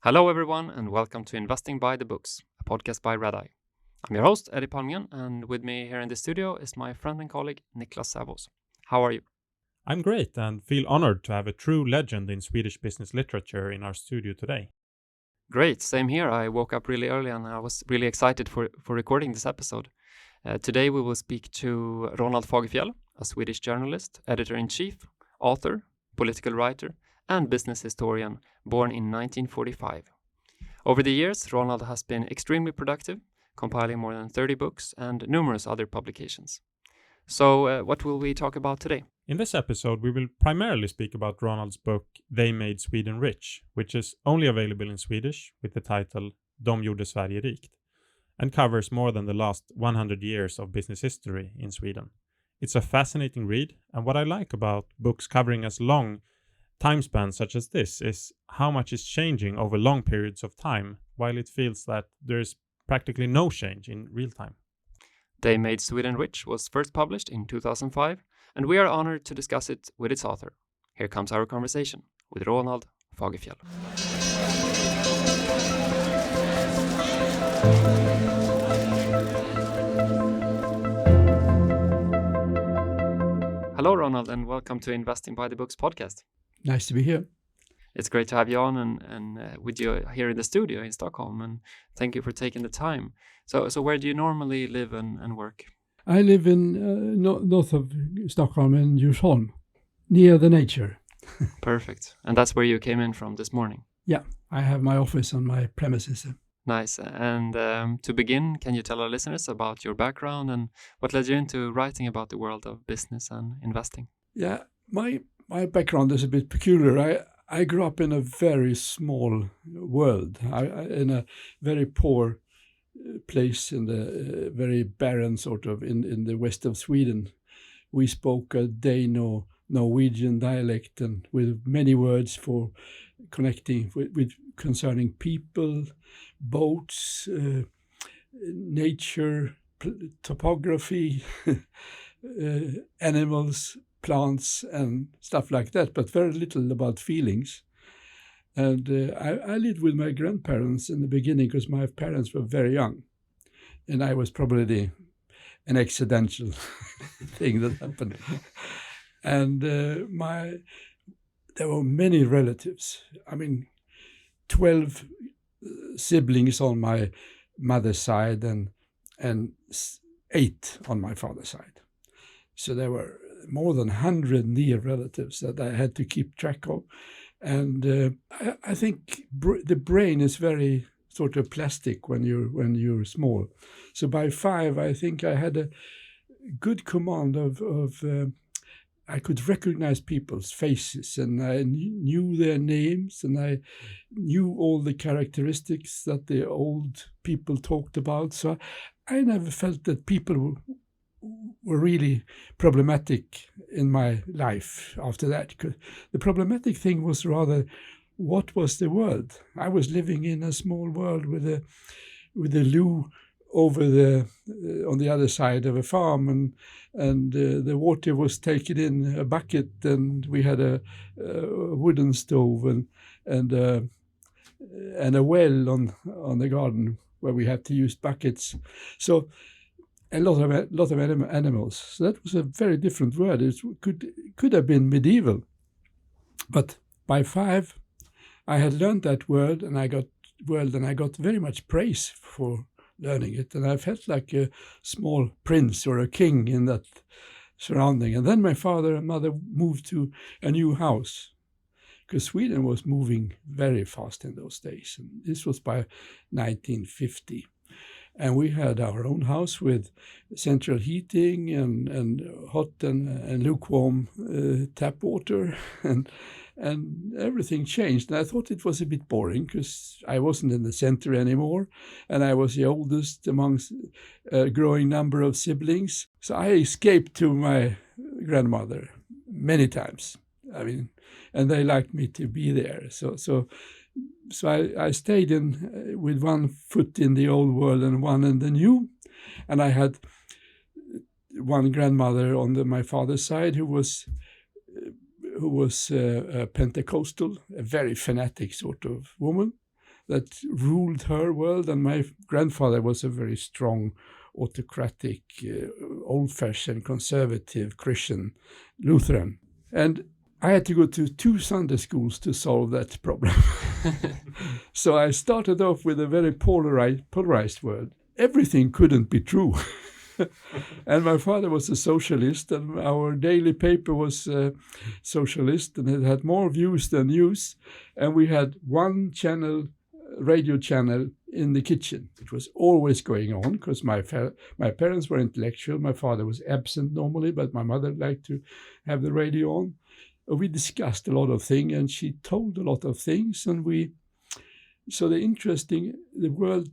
Hello everyone and welcome to Investing by the Books, a podcast by Redeye. I'm your host, Eddie Palmgren, and with me here in the studio is my friend and colleague, Niklas. How are you? I'm great and feel honored to have a true legend in Swedish business literature in our studio today. Great, same here. I woke up really early and I was really excited for recording this episode. Today we will speak to Ronald Fagerfjäll, a Swedish journalist, editor-in-chief, author, political writer, and business historian, born in 1945. Over the years, Ronald has been extremely productive, compiling more than 30 books and numerous other publications. So, what will we talk about today? In this episode, we will primarily speak about Ronald's book, They Made Sweden Rich, which is only available in Swedish with the title Gjorde, Sverige rikt, and covers more than the last 100 years of business history in Sweden. It's a fascinating read, and what I like about books covering as long time spans such as this is how much is changing over long periods of time, while it feels that there's practically no change in real time. They Made Sweden Rich was first published in 2005, and we are honored to discuss it with its author. Here comes our conversation with Ronald Fagerfjäll. Hello, Ronald, and welcome to Investing by the Books podcast. Nice to be here. It's great to have you on and with you here in the studio in Stockholm, and thank you for taking the time. So where do you normally live and work? I live in north of Stockholm in Djursholm, near the nature. Perfect. And that's where you came in from this morning? Yeah, I have my office on my premises. Nice. And to begin, can you tell our listeners about your background and what led you into writing about the world of business and investing? Yeah, my background is a bit peculiar. I grew up in a very small world, in a very poor place in the very barren sort of in the west of Sweden. We spoke a Dano-Norwegian dialect and with many words for connecting with concerning people, boats, nature, topography, animals, plants and stuff like that, but very little about feelings. And I lived with my grandparents in the beginning because my parents were very young. And I was probably an accidental thing that happened. And there were many relatives. 12 siblings on my mother's side and 8 on my father's side. So there were more than 100 near relatives that I had to keep track of. And I think the brain is very sort of plastic when you're small. So by 5, I think I had a good command of I could recognize people's faces, and I knew their names, and I knew all the characteristics that the old people talked about. So I never felt that people were really problematic in my life after that. The problematic thing was rather, what was the world? I was living in a small world with a loo over on the other side of a farm, and the water was taken in a bucket, and we had a wooden stove and a well on the garden where we had to use buckets. So a lot of animals. So that was a very different world. It could have been medieval, but by 5, I had learned that word, and I got very much praise for learning it, and I felt like a small prince or a king in that surrounding. And then my father and mother moved to a new house, because Sweden was moving very fast in those days, and this was by 1950. And we had our own house with central heating and hot and lukewarm tap water, and everything changed. And I thought it was a bit boring because I wasn't in the center anymore, and I was the oldest amongst a growing number of siblings. So I escaped to my grandmother many times. And they liked me to be there. So I stayed with one foot in the old world and one in the new. And I had one grandmother on my father's side who was Pentecostal, a very fanatic sort of woman. that ruled her world. And my grandfather was a very strong, autocratic, old-fashioned, conservative Christian Lutheran. And I had to go to 2 Sunday schools to solve that problem. So I started off with a very polarized world. Everything couldn't be true. And my father was a socialist, and our daily paper was socialist, and it had more views than news. And we had one channel, radio channel, in the kitchen. It was always going on because my parents were intellectual. My father was absent normally, but my mother liked to have the radio on. We discussed a lot of things, and she told a lot of things, and the world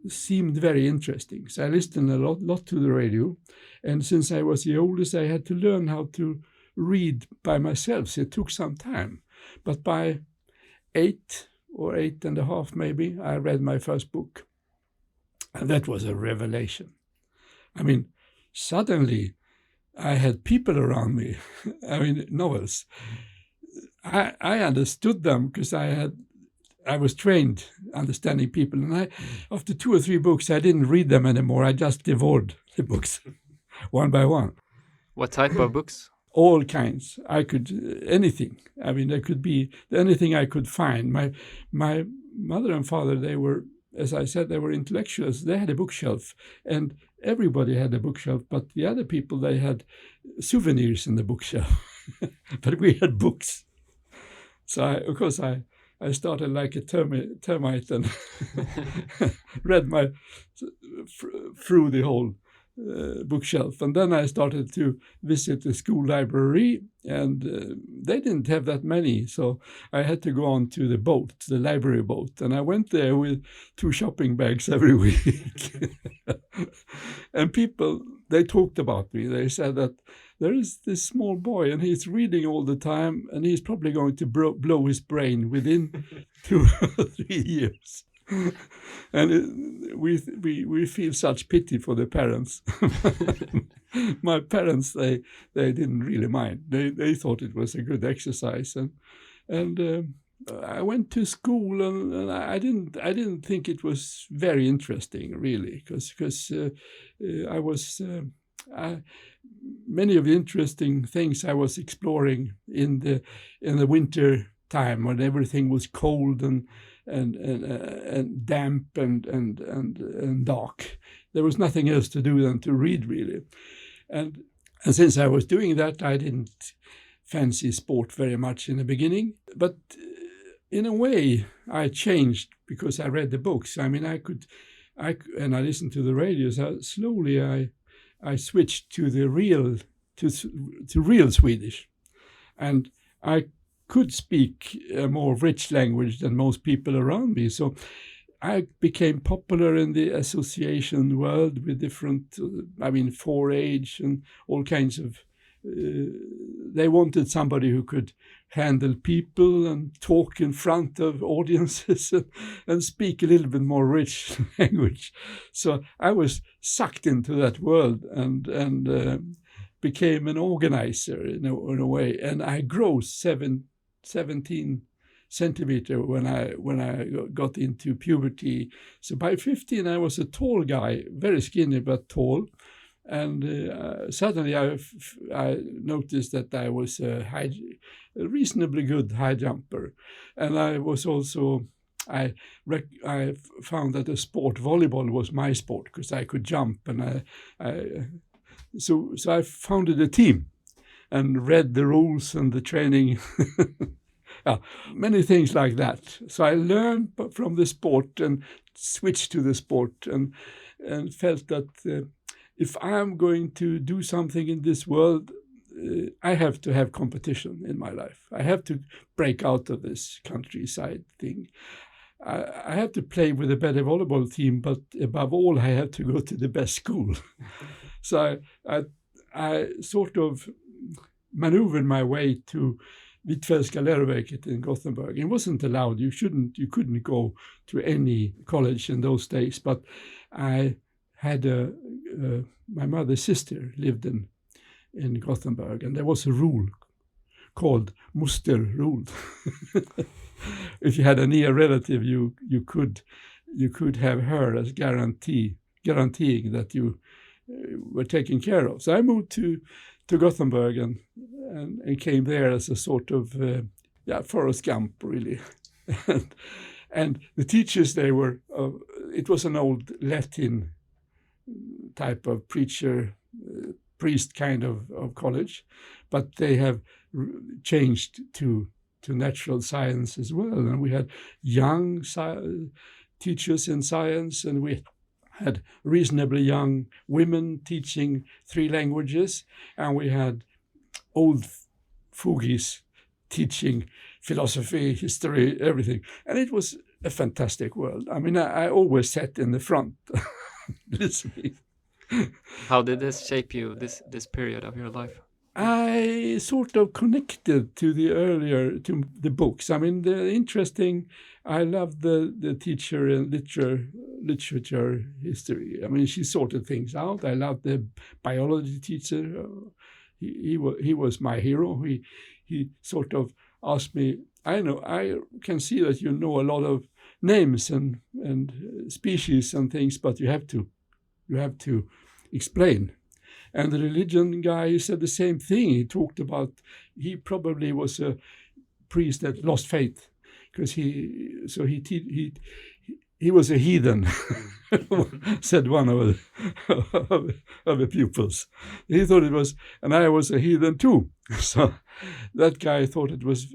seemed very interesting. So I listened a lot to the radio, and since I was the oldest, I had to learn how to read by myself. So it took some time, but by 8 or 8.5 maybe, I read my first book, and that was a revelation. I mean, suddenly I had people around me. I mean, novels. I understood them because I was trained understanding people. And after 2 or 3 books, I didn't read them anymore. I just devoured the books one by one. What type of books? All kinds. Anything. I mean, there could be anything I could find. My mother and father, they were, as I said, they were intellectuals. They had a bookshelf, and everybody had a bookshelf, but the other people, they had souvenirs in the bookshelf. But we had books. So, of course, I started like a termite and read through the whole bookshelf. And then I started to visit the school library, and they didn't have that many. So I had to go on to the library boat. And I went there with 2 shopping bags every week. And people, they talked about me. They said that there is this small boy, and he's reading all the time, and he's probably going to blow his brain within 2 or 3 years. And we feel such pity for the parents. My parents, they didn't really mind. They thought it was a good exercise, and I went to school, and I didn't think it was very interesting really, because I was many of the interesting things I was exploring in the winter time when everything was cold and damp and dark. There was nothing else to do than to read, really. And since I was doing that, I didn't fancy sport very much in the beginning. But in a way, I changed because I read the books. I mean, I listened to the radio. So slowly, I switched to the real Swedish, and I could speak a more rich language than most people around me. So I became popular in the association world with different, 4-H and all kinds of, they wanted somebody who could handle people and talk in front of audiences and speak a little bit more rich language. So I was sucked into that world and became an organizer in a way. And I grew 17 centimeter when I got into puberty. So by 15 I was a tall guy, very skinny but tall, and suddenly I noticed that I was a reasonably good high jumper, and I was also I found that the sport volleyball was my sport because I could jump, and so I founded a team and read the rules and the training. Many things like that. So I learned from the sport and switched to the sport and felt that if I'm going to do something in this world, I have to have competition in my life. I have to break out of this countryside thing. I have to play with a better volleyball team, but above all, I have to go to the best school. So I sort of maneuvered my way to Hvitfeldtska läroverket in Gothenburg. It wasn't allowed. You couldn't go to any college in those days. But I had my mother's sister lived in Gothenburg, and there was a rule called Muster rule. if you had a near relative, you could have her as guaranteeing that you were taken care of. So I moved to Gothenburg and came there as a sort of Forrest Gump, really. And the teachers, they were, it was an old Latin type of priest kind of college, but they have changed to natural science as well. And we had young teachers in science, and we had reasonably young women teaching 3 languages, and we had old fogies teaching philosophy, history, everything. And it was a fantastic world. I mean, I always sat in the front listening. How did this shape you, this period of your life? I sort of connected to the books. I mean, I loved the teacher in literature history. I mean, she sorted things out. I loved the biology teacher. He was my hero. He sort of asked me, I can see that you know a lot of names and species and things, but you have to explain. And the religion guy said the same thing. He talked about, he probably was a priest that lost faith because he was a heathen, said one of the pupils. He thought it was, and I was a heathen too. So that guy thought it was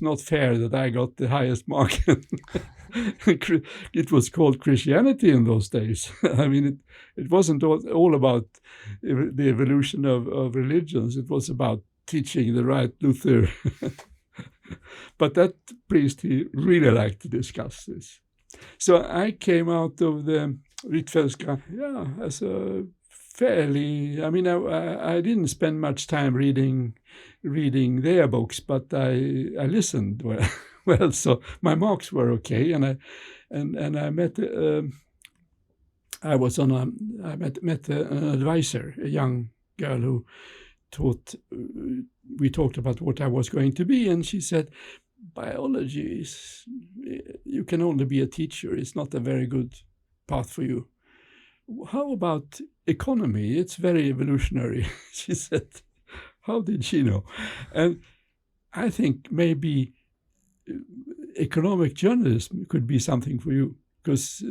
not fair that I got the highest mark. It was called Christianity in those days. I mean, it wasn't all about the evolution of religions. It was about teaching the right Luther. But that priest, he really liked to discuss this. So I came out of the Hvitfeldtska, as a fairly, I mean, I didn't spend much time reading their books, but I listened well. So my marks were okay, and I met met an advisor, a young girl who we talked about what I was going to be, and she said, biology you can only be a teacher. It's not a very good path for you. How about economy? It's very evolutionary. She said. How did she know? And I think maybe economic journalism could be something for you, because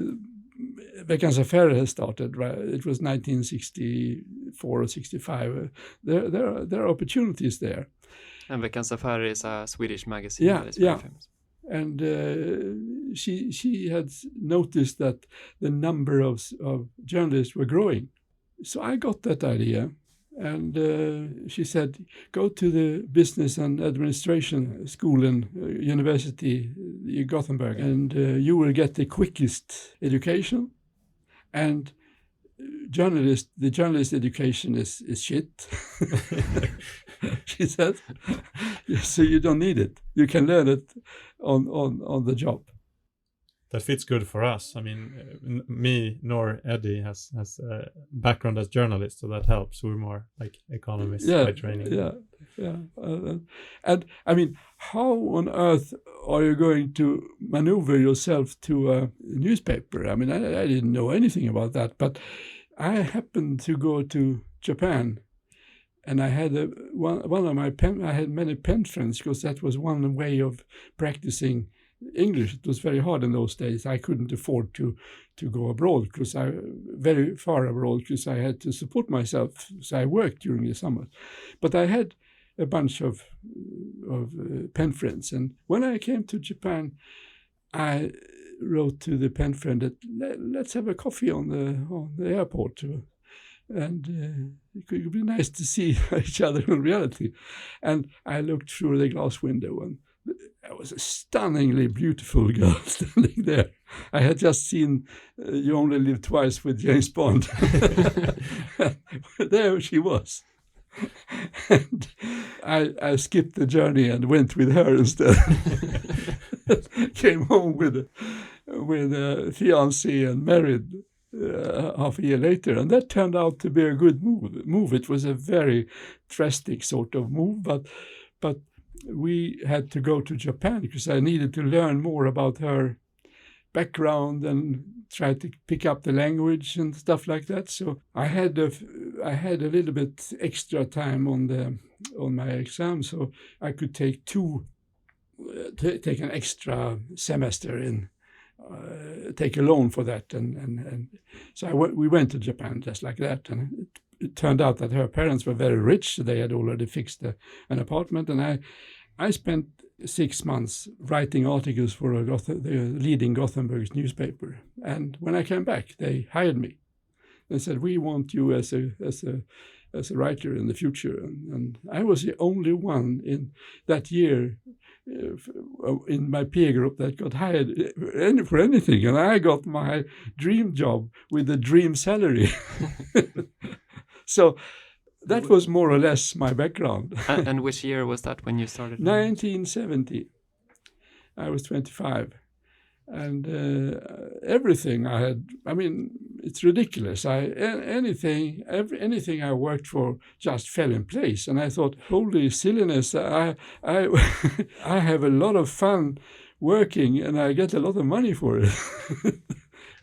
Veckans Affärer has started, right? It was 1964 or 65. There are opportunities there. And Veckans Affärer is a Swedish magazine that is very famous. And she had noticed that the number of journalists were growing. So I got that idea. And she said, go to the business and administration school in university in Gothenburg, and you will get the quickest education. And the journalist education is shit. She said, so you don't need it. You can learn it on the job. That fits good for us. I mean, me nor Eddie has a background as journalist, so that helps. We're more like economists by training. Yeah. And I mean, how on earth are you going to maneuver yourself to a newspaper? I mean, I didn't know anything about that, but I happened to go to Japan, and I had I had many pen friends, because that was one way of practicing English. It was very hard in those days. I couldn't afford to go abroad, very far abroad, because I had to support myself. So I worked during the summer. But I had a bunch of pen friends. And when I came to Japan, I wrote to the pen friend that let's have a coffee on the airport. And it could be nice to see each other in reality. And I looked through the glass window, and there was a stunningly beautiful girl standing there. I had just seen You Only Live Twice with James Bond. There she was. And I skipped the journey and went with her instead. Came home with a fiancé and married half a year later. And that turned out to be a good move. It was a very drastic sort of move, but we had to go to Japan because I needed to learn more about her background and try to pick up the language and stuff like that. So I had a little bit extra time on my exam, so I could take take an extra semester in. Take a loan for that, and so we went to Japan just like that, and it turned out that her parents were very rich. So they had already fixed an apartment, and I spent 6 months writing articles for the leading Gothenburg newspaper. And when I came back, they hired me. They said, "We want you as a writer in the future," and I was the only one in that year. In my peer group that got hired for anything, and I got my dream job with a dream salary. So that was more or less my background. And which year was that when you started? 1970. I was 25. And everything I had, I mean, it's ridiculous. Anything I worked for just fell in place, and I thought, holy silliness! I I have a lot of fun working, and I get a lot of money for it.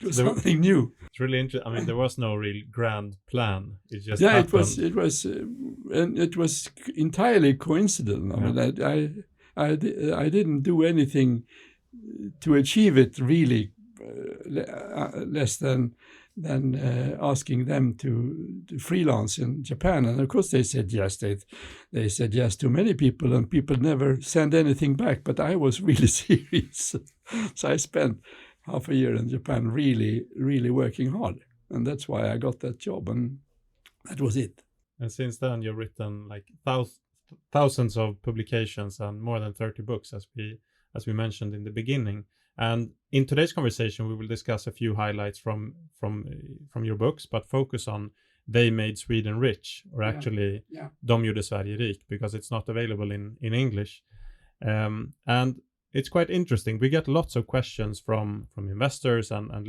It was something new. It's really interesting. I mean, there was no real grand plan. It just yeah, happened. and it was entirely coincidental. I mean, I didn't do anything to achieve it really, less than asking them to freelance in Japan. And of course they said yes. They said yes to many people, and people never send anything back. But I was really serious. So I spent half a year in Japan really, really working hard. And that's why I got that job. And that was it. And since then you've written like thousands of publications and more than 30 books, as we mentioned in the beginning. And in today's conversation, we will discuss a few highlights from your books, but focus on They Made Sweden Rich, or actually De gjorde Sverige rikt, because it's not available in English. And it's quite interesting. We get lots of questions from investors and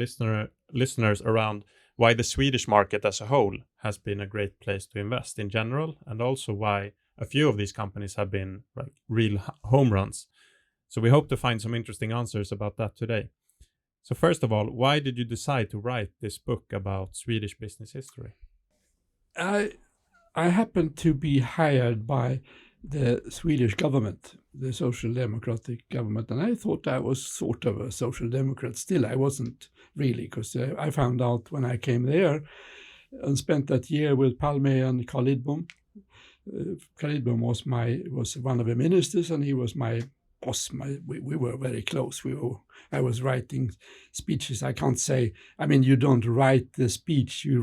listeners around why the Swedish market as a whole has been a great place to invest in general, and also why a few of these companies have been like real home runs. So we hope to find some interesting answers about that today. So first of all, why did you decide to write this book about Swedish business history? I happened to be hired by the Swedish government, the Social Democratic government, and I thought I was sort of a Social Democrat. Still, I wasn't really, because I found out when I came there and spent that year with Palme and Carl Lidbom. Carl Lidbom was one of the ministers, and he was my boss. We were very close. I was writing speeches. I can't say. I mean, you don't write the speech. You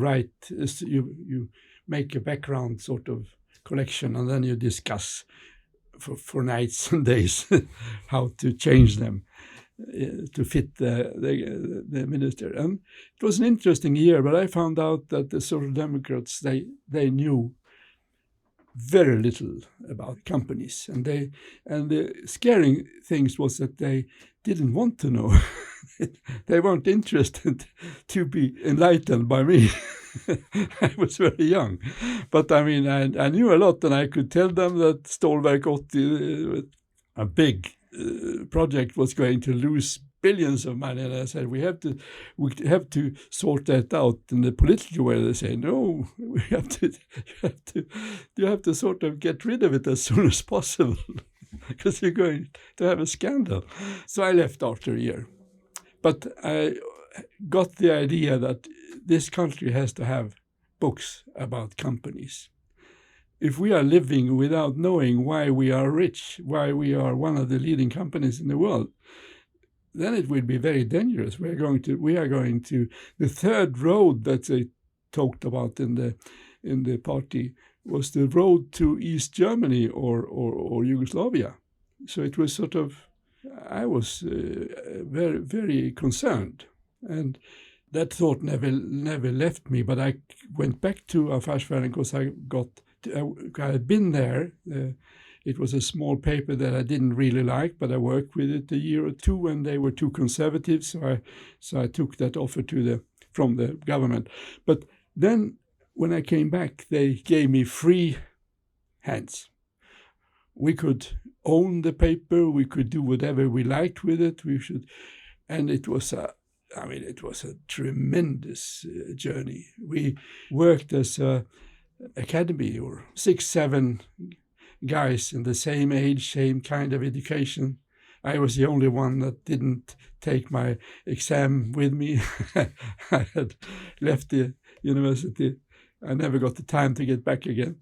make a background sort of collection, and then you discuss for nights and days how to change them to fit the minister. And it was an interesting year, but I found out that the Social Democrats they knew very little about companies, and the scary things was that they didn't want to know. They weren't interested to be enlightened by me. I was very young, but I mean, I knew a lot, and I could tell them that Stålverk 80, a big project, was going to lose billions of money, and I said we have to sort that out in the political way. They say no, you have to sort of get rid of it as soon as possible because you're going to have a scandal. So I left after a year, but I got the idea that this country has to have books about companies. If we are living without knowing why we are rich, why we are one of the leading companies in the world, then it will be very dangerous. We are going to the third road that they talked about in the party was the road to East Germany or Yugoslavia. So it was sort of, I was very, very concerned, and that thought never left me. But I went back to Affärsvärlden because I had been there. It was a small paper that I didn't really like, but I worked with it a year or two, and they were too conservative, so I took that offer from the government. But then when I came back, they gave me free hands. We could own the paper. We could do whatever we liked with it. And it was a tremendous journey. We worked as a academy, or 6-7 guys in the same age, same kind of education. I was the only one that didn't take my exam with me. I had left the university. I never got the time to get back again.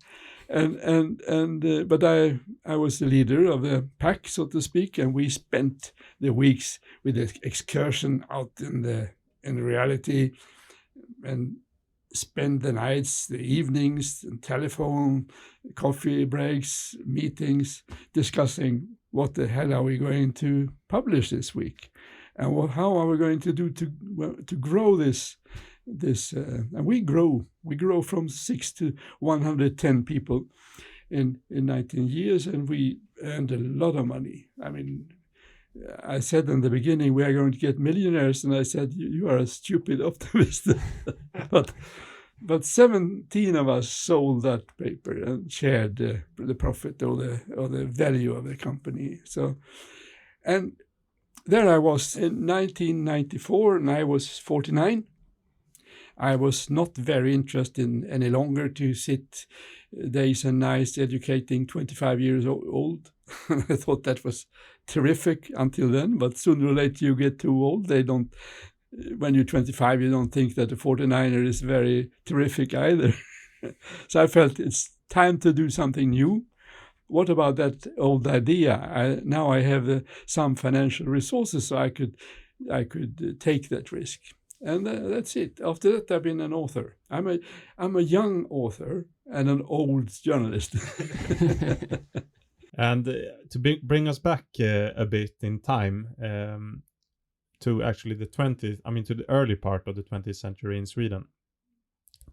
But I was the leader of the pack, so to speak, and we spent the weeks with the excursion out in reality, and spend the nights, the evenings, and telephone, coffee breaks, meetings, discussing what the hell are we going to publish this week, and how are we going to do to grow this. And we grow from 6 to 110 people in 19 years, and we earned a lot of money. I mean, I said in the beginning we are going to get millionaires, and I said you are a stupid optimist. but 17 of us sold that paper and shared the profit or the value of the company. So, and there I was in 1994, and I was 49. I was not very interested any longer to sit days and nights educating 25 years old. I thought that was terrific until then, but sooner or later you get too old. When you're 25, you don't think that a 49er is very terrific either. So I felt it's time to do something new. What about that old idea? Now I have some financial resources, so I could take that risk. And that's it. After that, I've been an author. I'm a young author and an old journalist. And to bring us back a bit in time to actually to the early part of the 20th century in Sweden.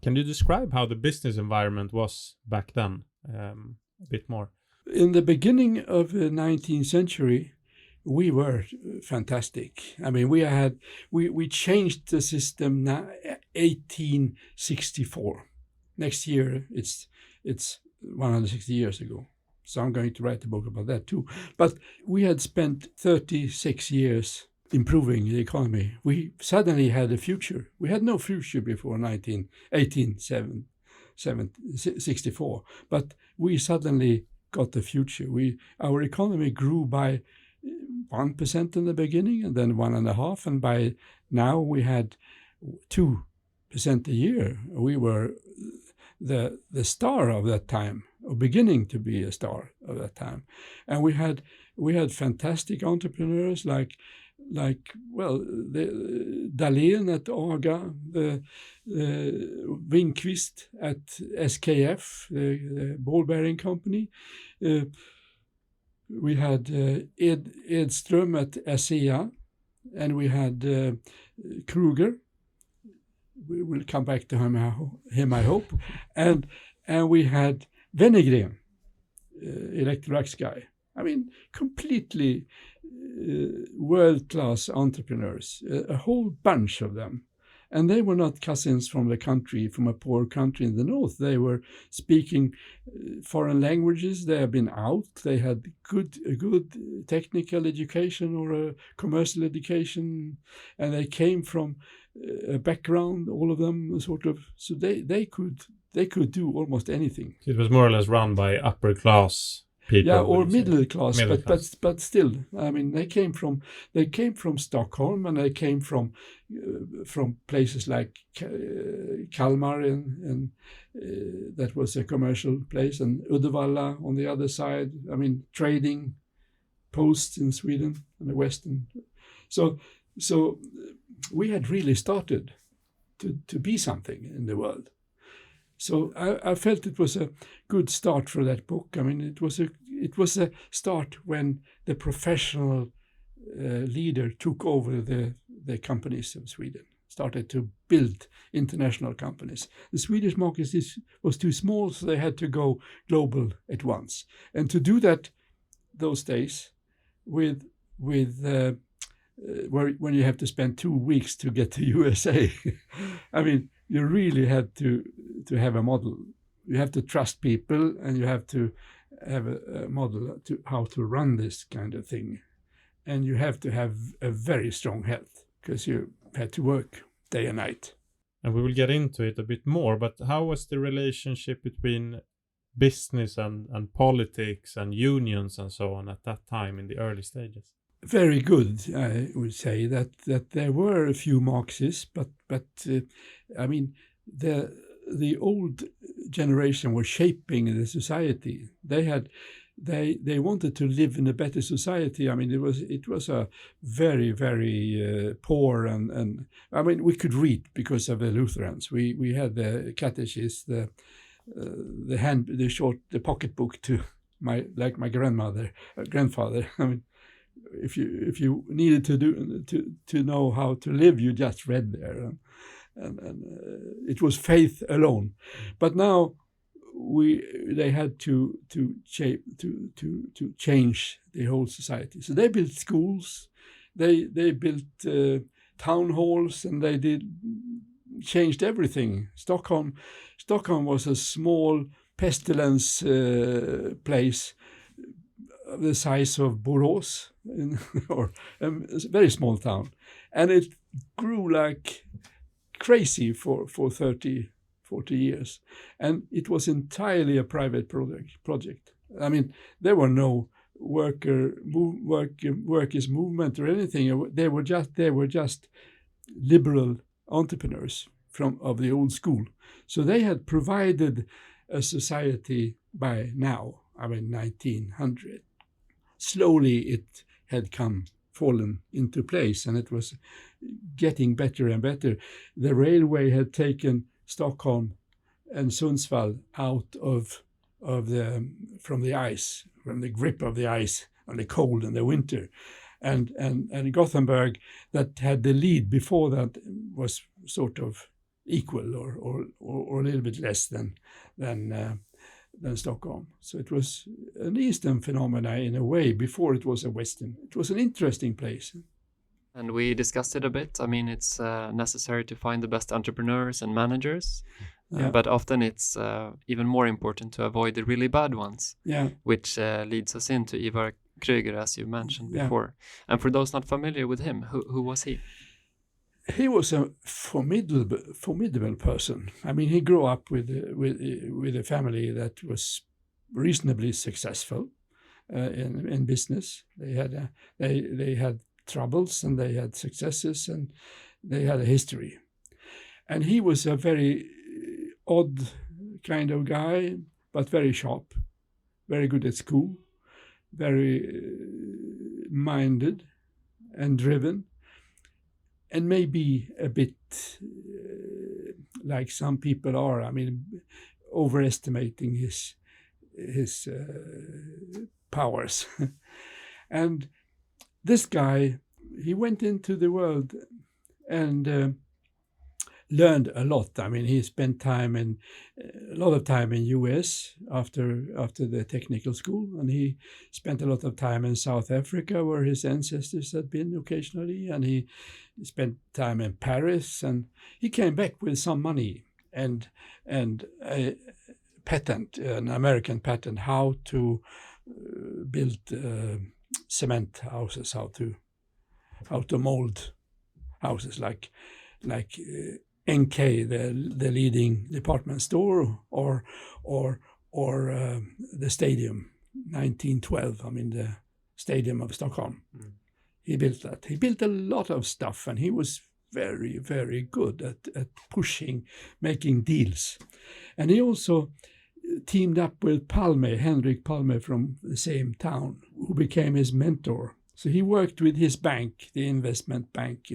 Can you describe how the business environment was back then a bit more? In the beginning of the 19th century, we were fantastic. I mean, we changed the system now 1864. Next year, it's 160 years ago. So I'm going to write a book about that too. But we had spent 36 years improving the economy. We suddenly had a future. We had no future before 1864. But we suddenly got the future. Our economy grew by 1% in the beginning, and then 1.5%, and by now we had 2% a year. We were the star of that time, or beginning to be a star of that time, and we had fantastic entrepreneurs like the Dahlén at AGA, the Winqvist at SKF, the ball bearing company. We had Edström at ASEA, and we had Kreuger. We will come back to him, I hope. And we had Wennergren, Electrolux guy. I mean, completely world-class entrepreneurs, a whole bunch of them. And they were not cousins from a poor country in the north. They were speaking foreign languages. They had been out. They had a good technical education or a commercial education, and they came from a background, all of them, sort of. So they could do almost anything. It was more or less run by upper class people. Yeah, or middle class. But still, I mean, they came from Stockholm, and they came from places like Kalmar, and that was a commercial place, and Uddevalla on the other side. I mean, trading posts in Sweden and the Western. So we had really started to be something in the world. So I felt it was a good start for that book. I mean, it was a start when the professional leader took over the companies of Sweden, started to build international companies. The Swedish market was too small, so they had to go global at once. And to do that those days when you have to spend 2 weeks to get to USA, I mean, you really had to have a model. You have to trust people, and you have to have a model to how to run this kind of thing. And you have to have a very strong health because you had to work day and night. And we will get into it a bit more, but how was the relationship between business and politics and unions and so on at that time in the early stages? Very good, I would say that there were a few Marxists, but I mean the old generation was shaping the society. They wanted to live in a better society. I mean, it was a very poor and I mean we could read because of the Lutherans. We had the catechism, the pocketbook to my grandfather. I mean, if you needed to know how to live, you just read there, and it was faith alone. But now they had to change the whole society. So they built schools, they built town halls, and they changed everything. Stockholm was a small pestilence place the size of Borås, or a very small town, and it grew like crazy for 30, 40 years, and it was entirely a private project. I mean, there were no workers movement or anything. They were just liberal entrepreneurs of the old school. So they had provided a society by now. I mean, 1900. Slowly it had fallen into place, and it was getting better and better. The railway had taken Stockholm and Sundsvall out from the ice, from the grip of the ice and the cold and the winter, and Gothenburg, that had the lead before that, was sort of equal or a little bit less than Stockholm. So it was an Eastern phenomena in a way before it was a Western. It was an interesting place. And we discussed it a bit. I mean, it's necessary to find the best entrepreneurs and managers, but often it's even more important to avoid the really bad ones, which leads us into Ivar Kreuger, as you mentioned before. And for those not familiar with him, who was he? He was a formidable person. I mean, he grew up with a family that was reasonably successful in business. They had troubles and they had successes and they had a history. And he was a very odd kind of guy, but very sharp, very good at school, very minded and driven. And maybe a bit like some people are. I mean, overestimating his powers. And this guy, he went into the world and learned a lot. I mean, he spent a lot of time in US after the technical school, and he spent a lot of time in South Africa, where his ancestors had been occasionally, and he spent time in Paris, and he came back with some money and a patent, an American patent, how to build cement houses, how to mold houses like NK, the leading department store, or the stadium, 1912. I mean, the stadium of Stockholm. Mm. He built that. He built a lot of stuff, and he was very, very good at making deals. And he also teamed up with Henrik Palme from the same town, who became his mentor. So he worked with his bank, the investment bank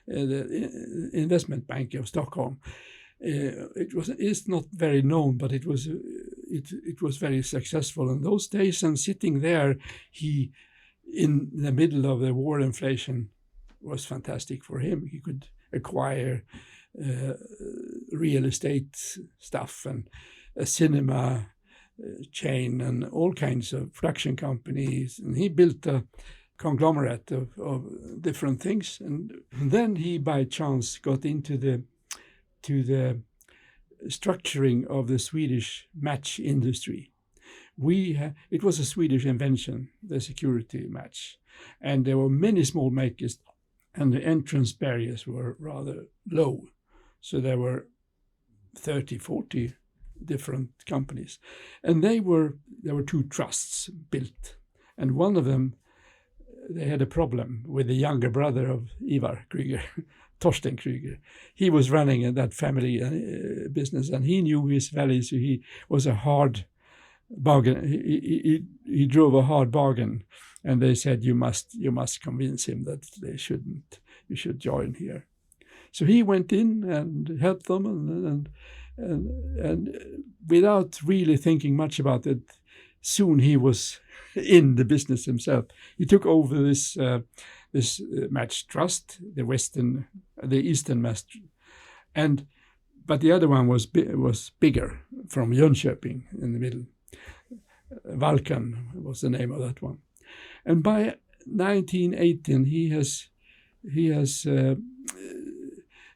the investment bank of Stockholm. It's not very known, but it was very successful in those days. And sitting there, he, in the middle of the war inflation, was fantastic for him. He could acquire real estate stuff and a cinema chain and all kinds of production companies, and he built a conglomerate of different things. And then he by chance got into the structuring of the Swedish match industry, it was a Swedish invention, the security match, and there were many small makers, and the entrance barriers were rather low, so there were 30, 40 different companies, and there were 2 trusts built, and one of them, they had a problem with the younger brother of Ivar Kreuger, Torsten Kreuger. He was running that family business, and he knew his values. So he was a hard bargain. He drove a hard bargain, and they said, you must convince him that you should join here. So he went in and helped them, and without really thinking much about it, soon he was in the business himself. He took over this match trust, the Eastern match, but the other one was bigger, from Jönköping in the middle. Valkan was the name of that one. And by 1918, he has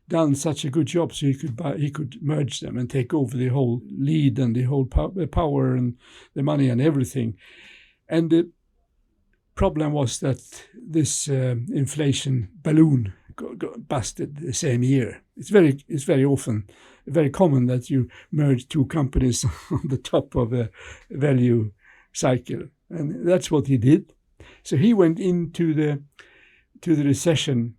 done such a good job, so he could merge them and take over the whole lead and the whole power and the money and everything. And the problem was that this inflation balloon got busted the same year. It's very often very common that you merge 2 companies on the top of a value cycle, and that's what he did. So he went into the recession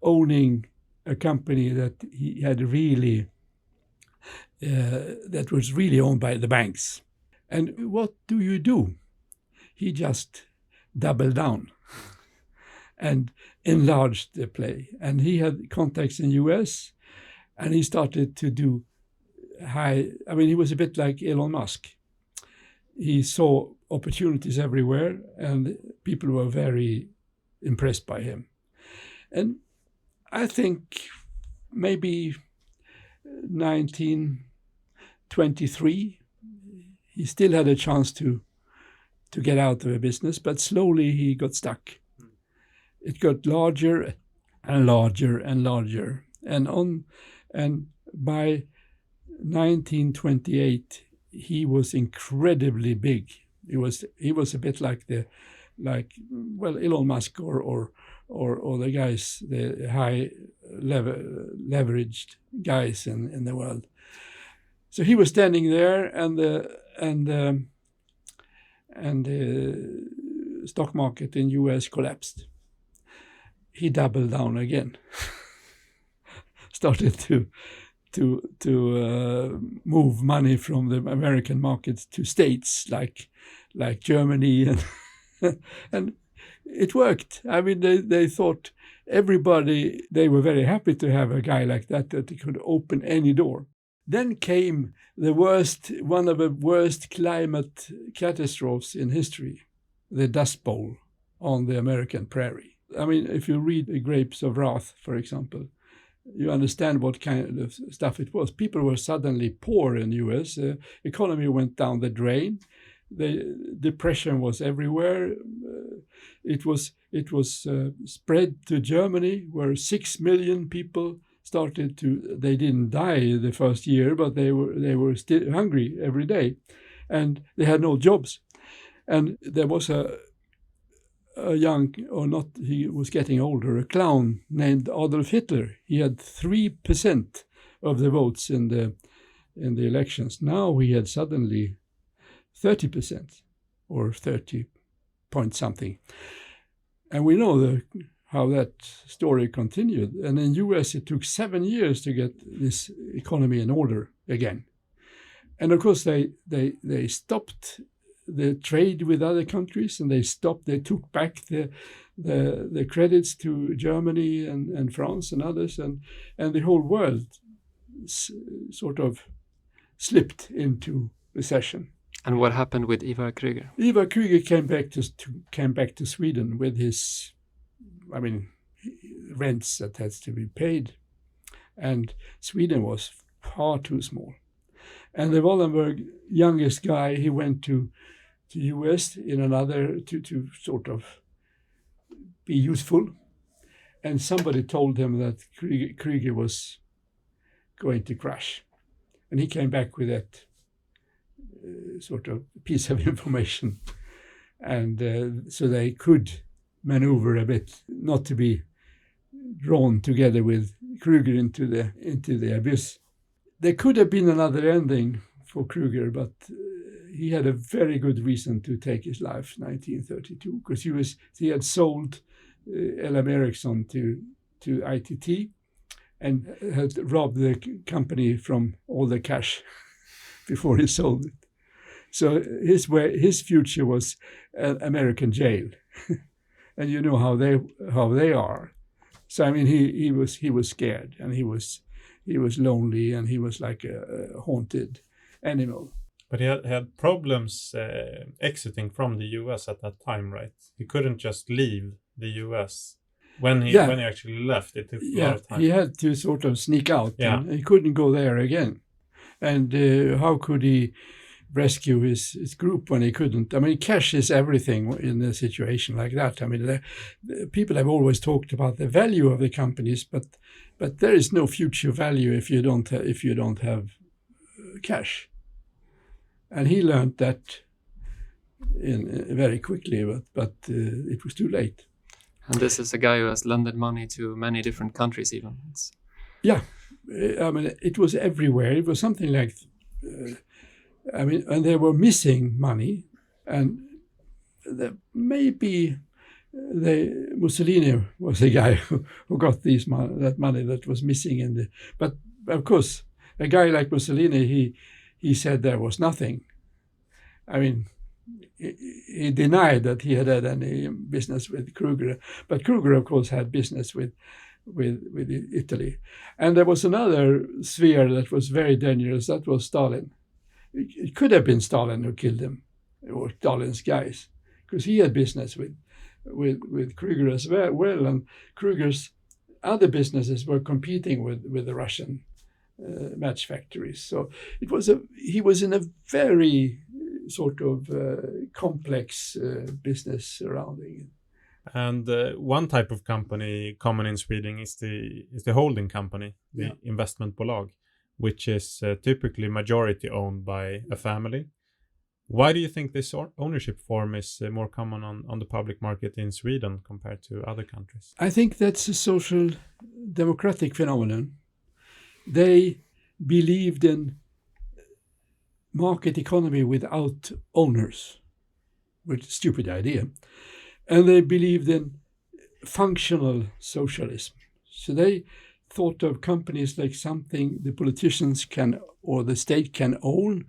owning a company that he had really that was really owned by the banks. And what do? He just doubled down and enlarged the play. And he had contacts in US, and he started to do he was a bit like Elon Musk. He saw opportunities everywhere, and people were very impressed by him. And I think maybe 1923, he still had a chance to get out of the business, but slowly he got stuck. It got larger and larger and larger, and by 1928 he was incredibly big. He was a bit like Elon Musk or the guys, the high leveraged guys in the world. So he was standing there, and the stock market in US collapsed. He doubled down again, started to move money from the American market to states like Germany, and it worked. I mean, they thought they were very happy to have a guy like that could open any door. Then came one of the worst climate catastrophes in history, the Dust Bowl on the American prairie. I mean, if you read The Grapes of Wrath, for example, you understand what kind of stuff it was. People were suddenly poor in the US. The economy went down the drain. The depression was everywhere. It was spread to Germany, where 6 million people they didn't die the first year, but they were still hungry every day, and they had no jobs. And there was he was getting older, a clown named Adolf Hitler. He had 3% of the votes in the elections. Now he had suddenly 30% or 30 point something. And we know how that story continued. And in US, it took 7 years to get this economy in order again. And of course, they stopped the trade with other countries, and they took back the credits to Germany and France and others, and the whole world sort of slipped into recession. And what happened with Ivar Kreuger? Ivar Kreuger came back to Sweden with his, rents that had to be paid, and Sweden was far too small. And the Wallenberg youngest guy, he went to US in another to sort of be useful, and somebody told him that Kreuger was going to crash, and he came back with that sort of piece of information, and so they could maneuver a bit, not to be drawn together with Kreuger into the abyss. There could have been another ending for Kreuger, but he had a very good reason to take his life in 1932, because he had sold LM Ericsson to ITT and had robbed the company from all the cash before he sold it. So his future was American jail, and you know how they are. So I mean, he was scared, and he was lonely, and he was like a haunted animal. But he had problems exiting from the US at that time, right? He couldn't just leave the US. When he actually left, it took a lot of time. He had to sort of sneak out. Yeah. And he couldn't go there again. And how could he rescue his group when he couldn't? I mean, cash is everything in a situation like that. I mean, the people have always talked about the value of the companies, but there is no future value if you don't have cash. And he learned that very quickly, but it was too late. And this is a guy who has lended money to many different countries even. Yeah, I mean, it was everywhere. It was something like, and they were missing money. And maybe Mussolini was the guy who got that money that was missing. But of course, a guy like Mussolini, he said there was nothing. I mean, he denied that he had any business with Kreuger, but Kreuger, of course, had business with Italy. And there was another sphere that was very dangerous. That was Stalin. It could have been Stalin who killed him, or Stalin's guys, because he had business with Kreuger as well. And Kreuger's other businesses were competing with the Russian match factories. So he was in a very sort of complex business surrounding. And one type of company common in Sweden is the holding company, the investmentbolag, which is typically majority owned by a family. Why do you think this ownership form is more common on the public market in Sweden compared to other countries? I think that's a social democratic phenomenon. They believed in market economy without owners, which is a stupid idea. And they believed in functional socialism. So they thought of companies like something the politicians can or the state can own,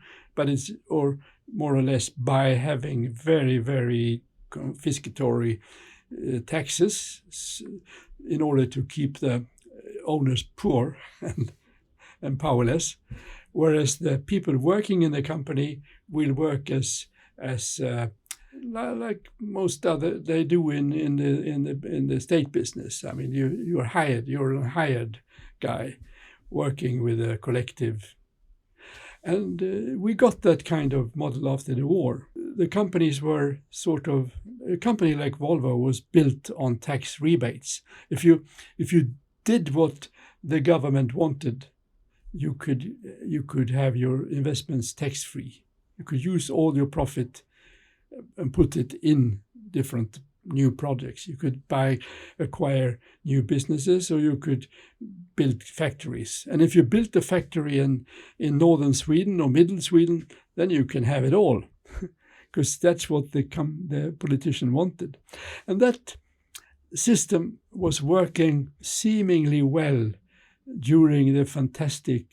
or more or less by having very, very confiscatory taxes in order to keep the owners poor and powerless, whereas the people working in the company will work as like most other they do in the state business. I mean, you're hired. You're a hired guy working with a collective, and we got that kind of model after the war. The companies were sort of a company like Volvo was built on tax rebates. If you did what the government wanted, you could have your investments tax-free. You could use all your profit and put it in different new projects. You could acquire new businesses, or you could build factories. And if you built a factory in northern Sweden or middle Sweden, then you can have it all, because that's what the politician wanted. And that system was working seemingly well during the fantastic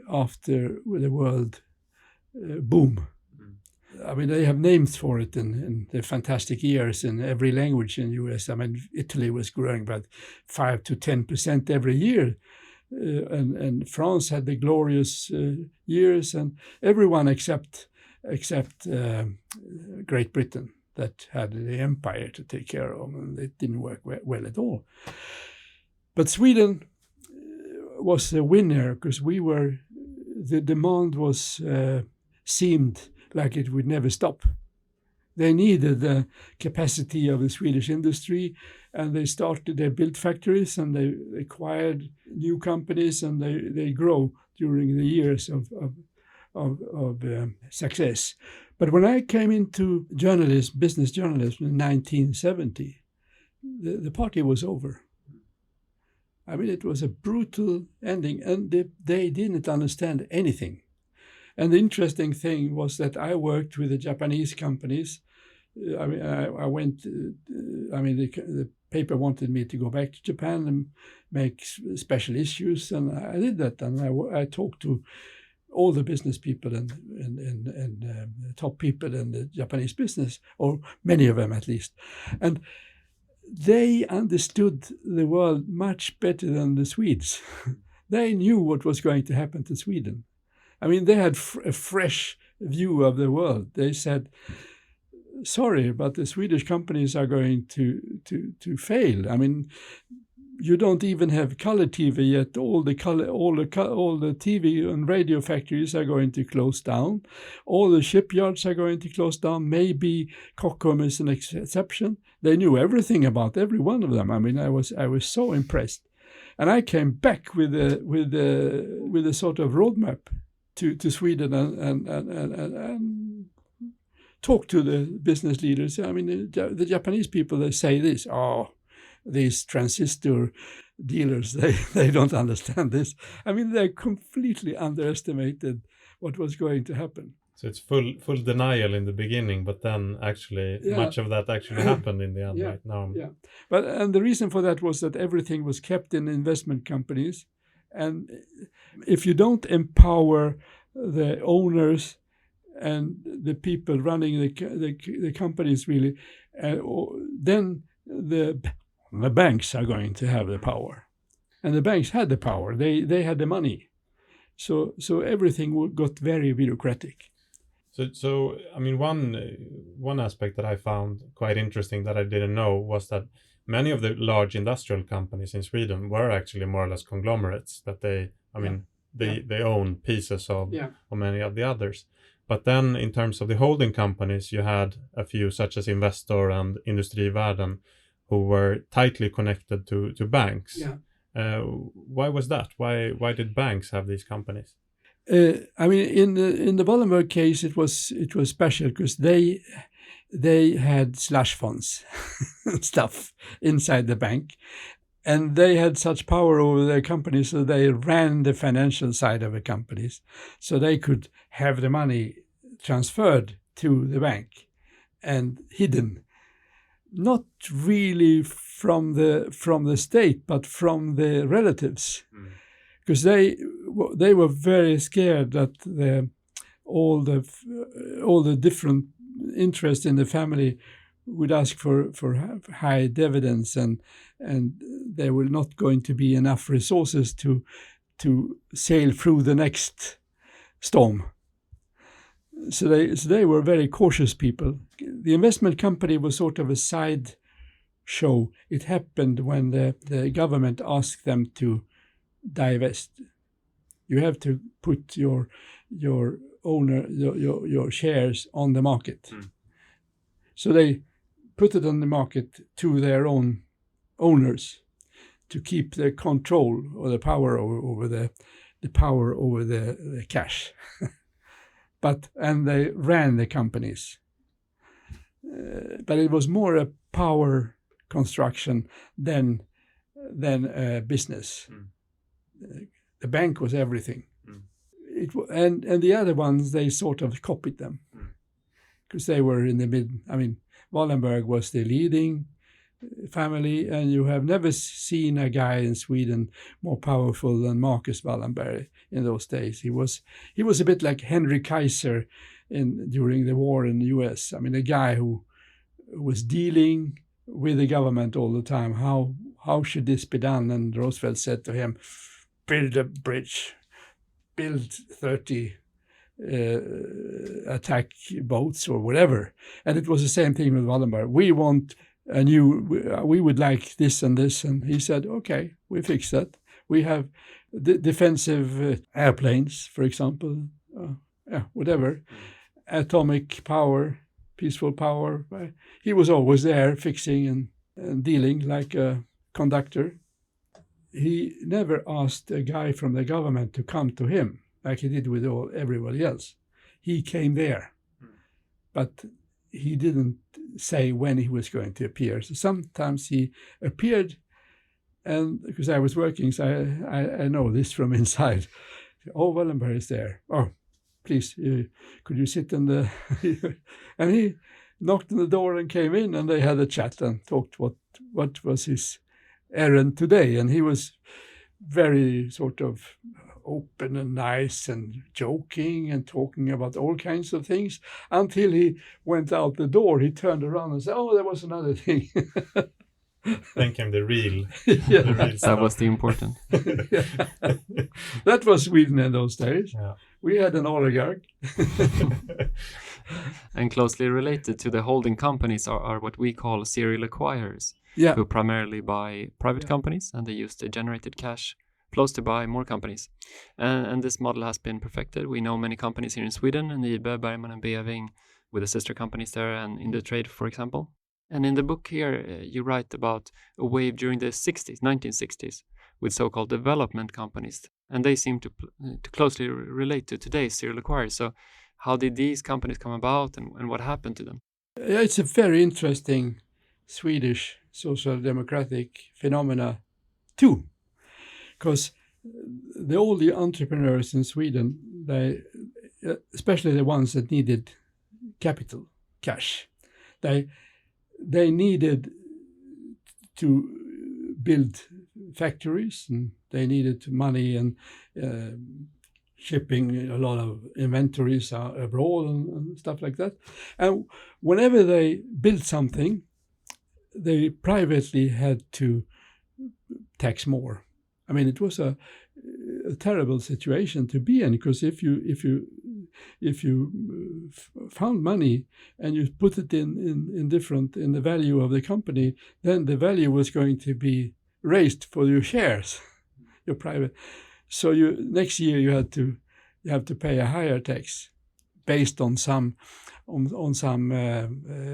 after the world boom. I mean, they have names for it in the fantastic years in every language in the US. I mean, Italy was growing about 5 to 10% every year. And France had the glorious years, and everyone except Great Britain that had the empire to take care of, and it didn't work well at all. But Sweden was a winner because the demand was seemed like it would never stop. They needed the capacity of the Swedish industry, and they built factories, and they acquired new companies, and they grow during the years success. But when I came into business journalism in 1970, the party was over. I mean, it was a brutal ending, and they didn't understand anything. And the interesting thing was that I worked with the Japanese companies. I mean, I went. The paper wanted me to go back to Japan and make special issues, and I did that. And I talked to all the business people and top people in the Japanese business, or many of them at least, and they understood the world much better than the Swedes. They knew what was going to happen to Sweden. I mean, they had a fresh view of the world. They said, sorry, but the Swedish companies are going to fail. I mean, you don't even have color TV yet. All the TV and radio factories are going to close down. All the shipyards are going to close down. Maybe Kockums is an exception. They knew everything about every one of them. I mean, I was so impressed, and I came back with a sort of roadmap to Sweden and talked to the business leaders. I mean, the Japanese people, they say this, these transistor dealers, they don't understand this. I mean, they completely underestimated what was going to happen. So it's full denial in the beginning, but then actually much of that actually happened in the end right now. Yeah, and the reason for that was that everything was kept in investment companies. And if you don't empower the owners and the people running the companies really, then the banks are going to have the power. And the banks had the power. They had the money. So everything got very bureaucratic. So I mean, one aspect that I found quite interesting that I didn't know was that many of the large industrial companies in Sweden were actually more or less conglomerates, that they own pieces of many of the others. But then in terms of the holding companies, you had a few such as Investor and Industrivärden who were tightly connected to banks. Yeah. Why was that? Why did banks have these companies? I mean, in the Wallenberg case, it was special because they had slush funds stuff inside the bank, and they had such power over their companies, so they ran the financial side of the companies, so they could have the money transferred to the bank and hidden, not really from the state, but from the relatives. Because they were very scared that all the different interests in the family would ask for high dividends, and there were not going to be enough resources to sail through the next storm. So they were very cautious people. The investment company was sort of a side show. It happened when the government asked them to divest. You have to put your shares on the market. So they put it on the market to their own owners to keep the control or the power over the cash. And they ran the companies. But it was more a power construction than a business. The bank was everything. And the other ones, they sort of copied them because they were in the mid. I mean, Wallenberg was the leading family, and you have never seen a guy in Sweden more powerful than Marcus Wallenberg in those days. He was a bit like Henry Kaiser during the war in the U.S. I mean, a guy who was dealing with the government all the time. How should this be done? And Roosevelt said to him, build a bridge, build 30 attack boats or whatever. And it was the same thing with Wallenberg. We would like this and this. And he said, okay, we fix that. We have defensive airplanes, for example, whatever, atomic power, peaceful power. He was always there fixing and dealing like a conductor. He never asked a guy from the government to come to him. like he did with everybody else. He came there, but he didn't say when he was going to appear. So sometimes he appeared, and because I was working, so I know this from inside. Oh, Wallenberg is there. Oh, please, could you sit in the... And he knocked on the door and came in, and they had a chat and talked what was his errand today. And he was very sort of open and nice and joking and talking about all kinds of things until he went out the door. He turned around and said, oh, there was another thing. Then came the real. Yeah. The real That stuff. was the important. That was Sweden in those days. Yeah. We had an oligarch. And closely related to the holding companies are what we call serial acquirers, Yeah. who primarily buy private companies, and they use the generated cash flows to buy more companies. And this model has been perfected. We know many companies here in Sweden, Nybe, Bergman and Beving, with the sister companies there, and in the trade, for example. And in the book here, you write about a wave during the 1960s, with so-called development companies. And they seem to closely relate to today's serial acquirers. So how did these companies come about, and what happened to them? It's a very interesting Swedish social democratic phenomena too, because all the entrepreneurs in Sweden, they, especially the ones that needed capital, cash, they needed to build factories, and they needed money and shipping a lot of inventories abroad and stuff like that. And whenever they built something, they privately had to tax more. I mean, it was a terrible situation to be in, because if you found money and you put it in the value of the company, then the value was going to be raised for your shares, your private. So next year you have to pay a higher tax based on some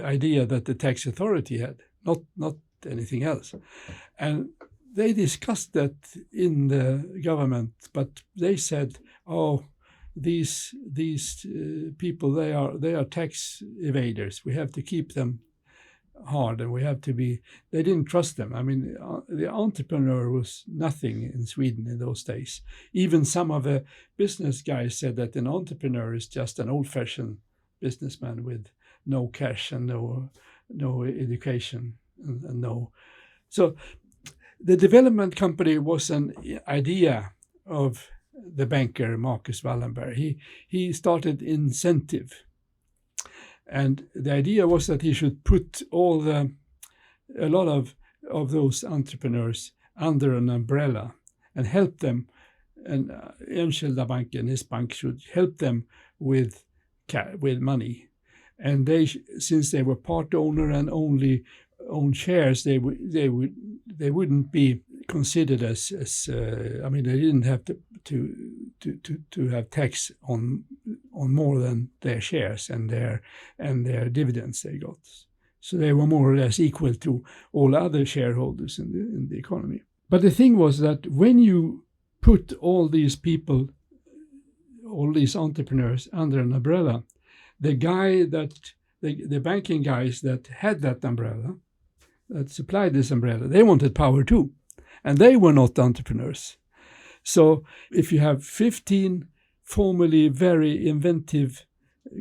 idea that the tax authority had, not anything else. And they discussed that in the government, but they said, "Oh, these people, they are tax evaders. We have to keep them hard, and we have to be." They didn't trust them. I mean, the entrepreneur was nothing in Sweden in those days. Even some of the business guys said that an entrepreneur is just an old-fashioned businessman with no cash and no education and no. So the development company was an idea of the banker Marcus Wallenberg. He started Incentive. And the idea was that he should put a lot of those entrepreneurs under an umbrella and help them. And Enskilda Banken, his bank, should help them with money. And since they were part owner and only own shares, they wouldn't be considered as I mean, they didn't have to have tax on more than their shares and their dividends they got. So they were more or less equal to all other shareholders in the economy. But the thing was that when you put all these people, all these entrepreneurs under an umbrella, the banking guys that had that umbrella, that supplied this umbrella, they wanted power too. And they were not entrepreneurs. So if you have 15 formerly very inventive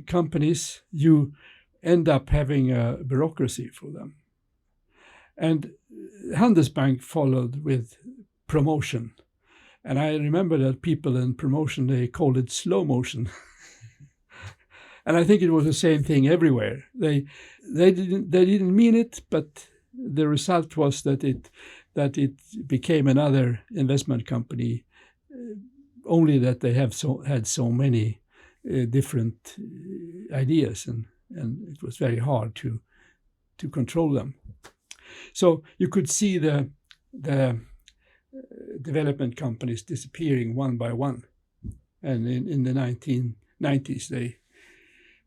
companies, you end up having a bureaucracy for them. And Handelsbank followed with promotion. And I remember that people in promotion, they called it slow motion. And I think it was the same thing everywhere. They didn't mean it, but the result was that it became another investment company, only that they had so many different ideas, and it was very hard to control them. So you could see the development companies disappearing one by one, and in the 1990s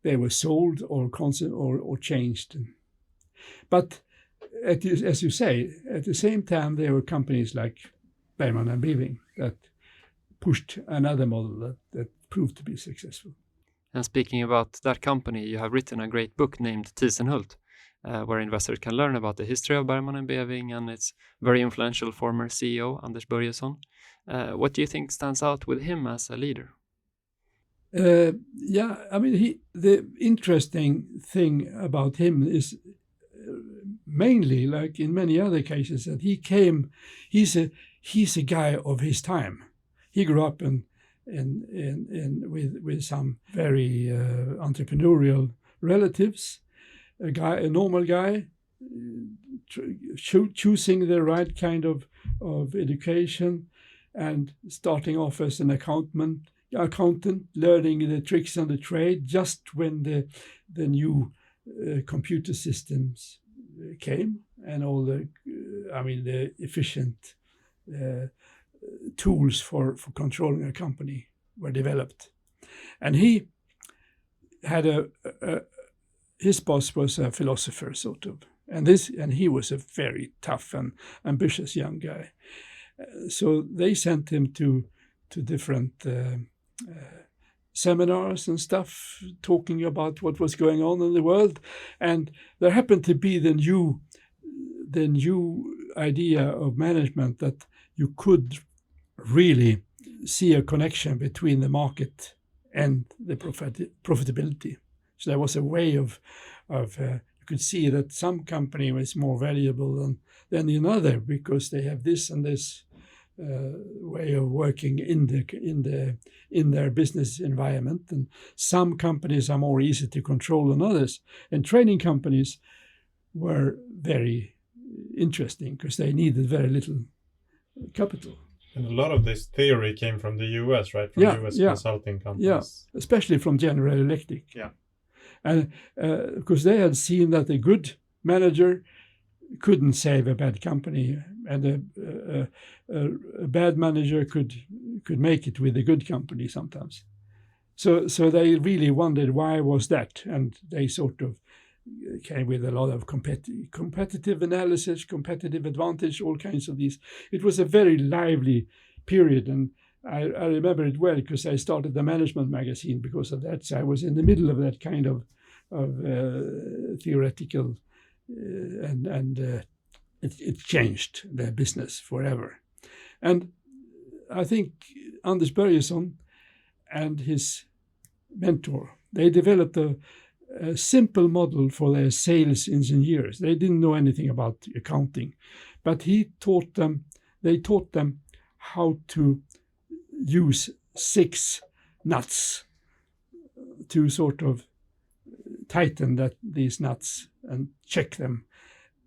they were sold or changed. But as you say, at the same time, there were companies like Bergman and Beving that pushed another model that proved to be successful. And speaking about that company, you have written a great book named Thiesenhult, where investors can learn about the history of Bergman & Beving and its very influential former CEO, Anders Börjesson. What do you think stands out with him as a leader? The interesting thing about him is mainly, like in many other cases, that he's a guy of his time. He grew up with some very entrepreneurial relatives, a normal guy, choosing the right kind of education and starting off as an accountant, learning the tricks of the trade just when the new computer systems came and all the efficient tools for controlling a company were developed. And he had his boss was a philosopher, sort of, and he was a very tough and ambitious young guy. So they sent him to different seminars and stuff, talking about what was going on in the world. And there happened to be the new idea of management that you could really see a connection between the market and the profitability. So there was a way of you could see that some company was more valuable than another because they have this and this way of working in their business environment, and some companies are more easy to control than others. And training companies were very interesting because they needed very little capital. And a lot of this theory came from the US, right? From US consulting companies. Yeah, especially from General Electric. Yeah. And because they had seen that a good manager couldn't save a bad company, and a bad manager could make it with a good company sometimes. So they really wondered why was that, and they sort of came with a lot of competitive analysis, competitive advantage, all kinds of these. It was a very lively period, and I remember it well because I started the management magazine because of that. So I was in the middle of that kind of theoretical, and it changed the business forever. And I think Anders Börjesson and his mentor, they developed a simple model for their sales engineers. They didn't know anything about accounting, but they taught them how to use 6 nuts to sort of tighten these nuts and check them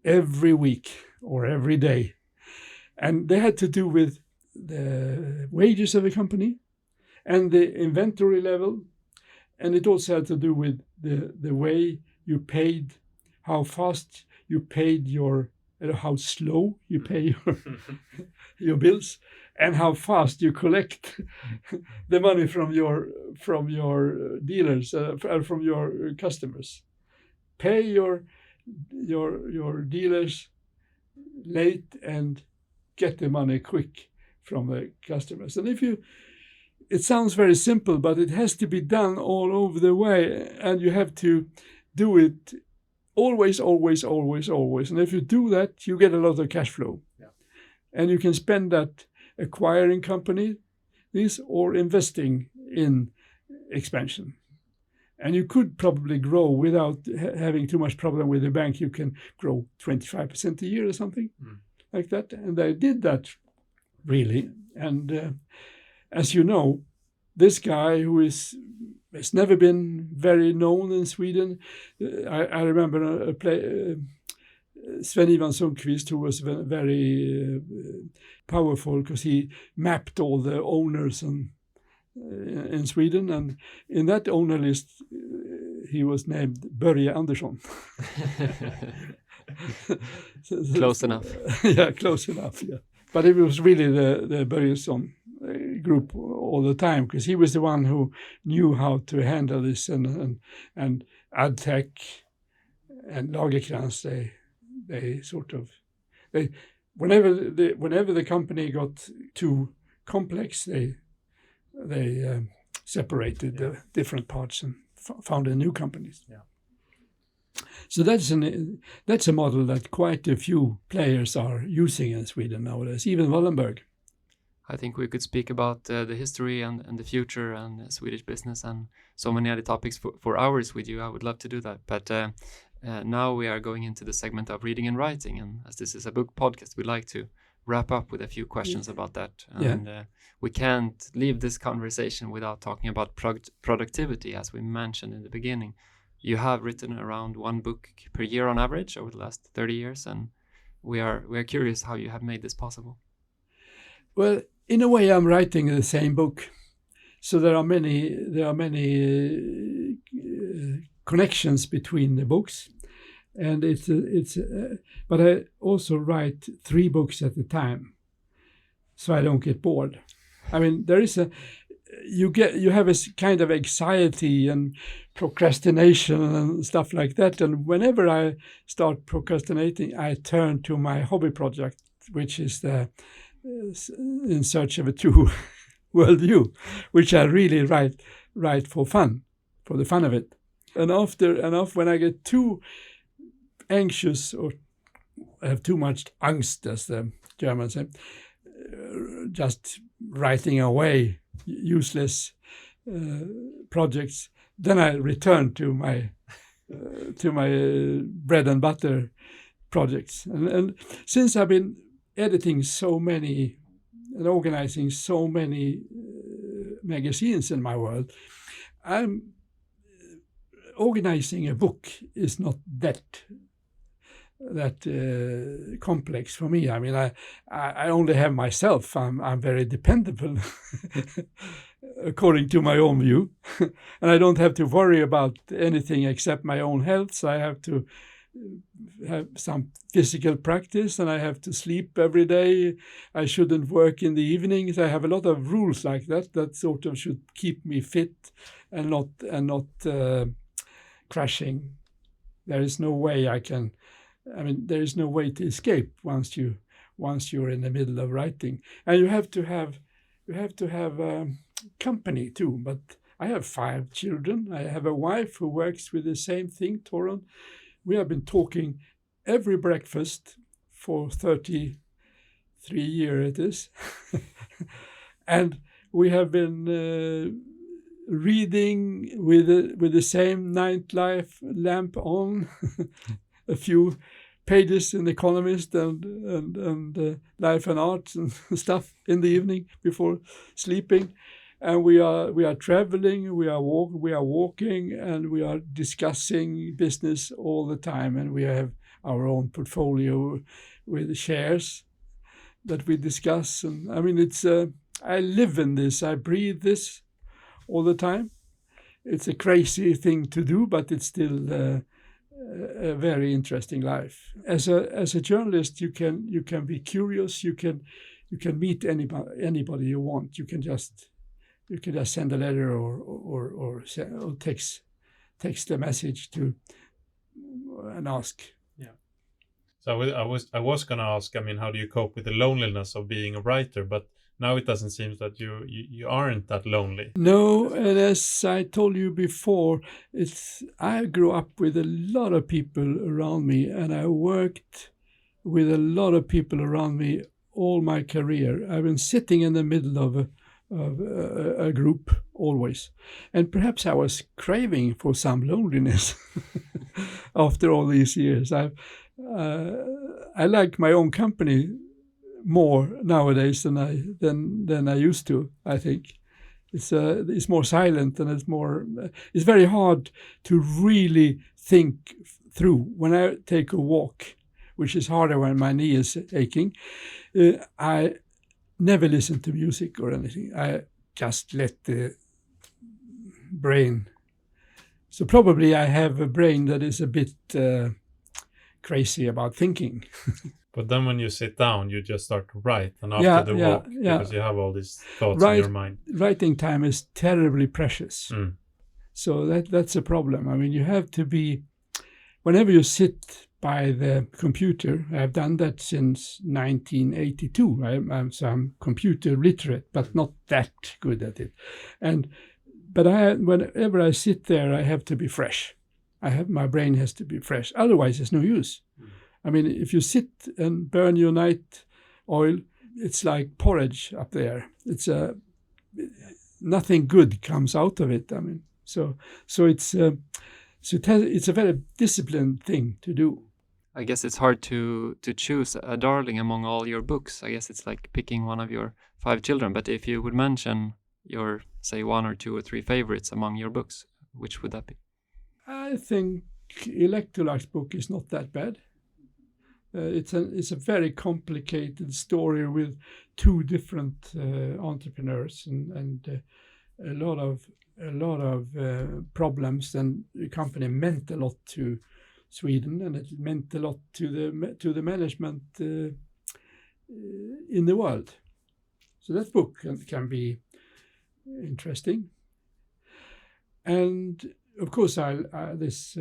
every week or every day. And they had to do with the wages of a company and the inventory level. And it also had to do with the way you paid, how fast you paid how slow you pay your bills, and how fast you collect the money from your dealers, from your customers. Pay your dealers late and get the money quick from the customers. And it sounds very simple, but it has to be done all over the way, and you have to do it always. And if you do that, you get a lot of cash flow. Yeah. And you can spend that acquiring companies or investing in expansion. And you could probably grow without having too much problem with the bank. You can grow 25% a year or something like that. And I did that, really. And as you know, this guy who has never been very known in Sweden, I remember Sven-Ivan Sundqvist, who was very powerful because he mapped all the owners in Sweden, and in that owner list he was named Börje Andersson. Close enough. Yeah, close enough. Yeah, but it was really the Börjesson group all the time because he was the one who knew how to handle this, and Adtech and Lagercrantz, whenever the company got too complex, separated the different parts and founded new companies. Yeah. So that's a model that quite a few players are using in Sweden nowadays, even Wallenberg. I think we could speak about the history and the future and Swedish business and so many other topics for hours with you. I would love to do that. But now we are going into the segment of reading and writing. And as this is a book podcast, we'd like to wrap up with a few questions about that. And we can't leave this conversation without talking about productivity, as we mentioned in the beginning. You have written around one book per year on average over the last 30 years. And we are curious how you have made this possible. Well, in a way, I'm writing the same book, so there are many connections between the books, and but I also write 3 books at a time, so I don't get bored. I mean, you have a kind of anxiety and procrastination and stuff like that, and whenever I start procrastinating, I turn to my hobby project, which is In Search of a True Worldview, which I really write for fun, for the fun of it. And when I get too anxious or have too much angst, as the Germans say, just writing away useless projects, then I return to my bread and butter projects. And since I've been editing so many and organizing so many magazines in my world, organizing a book is not that complex for me. I mean, I only have myself. I'm very dependable according to my own view, and I don't have to worry about anything except my own health. So I have to have some physical practice, and I have to sleep every day. I shouldn't work in the evenings. I have a lot of rules like that sort of should keep me fit and not crashing. There is no way there is no way to escape once you're in the middle of writing, and you have to have company too. But I have 5 children. I have a wife who works with the same thing, Torun. We have been talking every breakfast for 33 years it is. And we have been reading with the same nightlife lamp on, a few pages in Economist and Life and Art and stuff in the evening before sleeping. And we are traveling, we are walking, and we are discussing business all the time. And we have our own portfolio with shares that we discuss. And I mean, I live in this, I breathe this all the time. It's a crazy thing to do, but it's still a very interesting life. As a journalist, you can be curious. You can meet anybody you want. You can just send a letter or text a message to and ask. Yeah. So I was going to ask. I mean, how do you cope with the loneliness of being a writer? But now it doesn't seem that you aren't that lonely. No, and as I told you before, I grew up with a lot of people around me, and I worked with a lot of people around me all my career. I've been sitting in the middle of a group always, and perhaps I was craving for some loneliness after all these years. I like my own company more nowadays than I used to. I think it's more silent, and it's very hard to really think through. When I take a walk, which is harder when my knee is aching, I never listen to music or anything. I just let the brain. So probably I have a brain that is a bit crazy about thinking. But then when you sit down, you just start to write, and after the walk, because you have all these thoughts in your mind. Writing time is terribly precious. So that's a problem. I mean, you have to be, whenever you sit by the computer. I've done that since 1982. I'm computer literate, but not that good at it. But whenever I sit there, I have to be fresh. My brain has to be fresh. Otherwise, it's no use. I mean, if you sit and burn your night oil, it's like porridge up there. Nothing good comes out of it. I mean, so it's a very disciplined thing to do. I guess it's hard to choose a darling among all your books. I guess it's like picking one of your 5 children. But if you would mention your, say, 1 or 2 or 3 favorites among your books, which would that be? I think Electrolux book is not that bad. It's a very complicated story with 2 different entrepreneurs and a lot of problems, and the company meant a lot to Sweden, and it meant a lot to the management in the world. So that book can be interesting. And of course, this